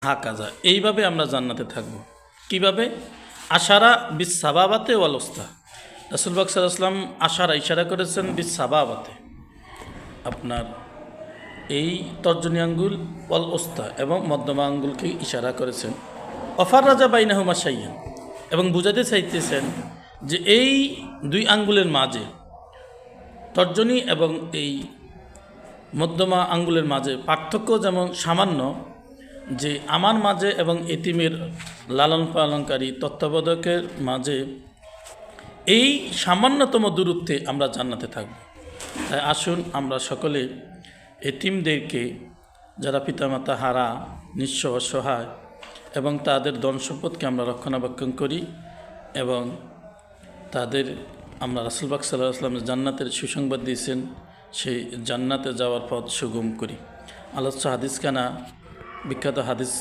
হাকাজা, এইভাবে আমরা জান্নাতে থাকব। কিভাবে? আশারা বিস সাবাবাতে ওয়াল ওস্তা। রাসূল পাক সাল্লাল্লাহু আলাইহি ওয়াসাল্লাম আশারা ইশারা করেছেন বিস সাবাবাতে, আপনার এই তর্জনী আঙ্গুল ওয়াল ওস্তা এবং মধ্যমা আঙ্গুলকে ইশারা করেছেন। অফার রাজা বাইনাহুমা শাইয়ান, এবং বুঝাতে চাইতেছেন যে এই দুই আঙ্গুলের মাঝে, তর্জনী এবং এই মধ্যমা আঙ্গুলের মাঝে পার্থক্য যেমন সামান্য, যে আমার মাঝে এবং এতিমের লালন পালনকারী তত্ত্বাবধায়কের মাঝে এই সামান্যতম দূরত্বে আমরা জান্নাতে থাকব। তাই আসুন আমরা সকলে এতিমদেরকে, যারা পিতামাতা হারা, নিঃস্ব, অসহায়, এবং তাদের ধন সম্পদকে আমরা রক্ষণাবেক্ষণ করি এবং তাদের আমরা রাসূল পাক সাল্লাল্লাহু আলাইহি ওয়াসাল্লাম জান্নাতের সুসংবাদ দিয়েছেন, সেই জান্নাতে যাওয়ার পথ সুগম করি। আলোচ্য হাদিসখানা, বিখ্যাত হাদিস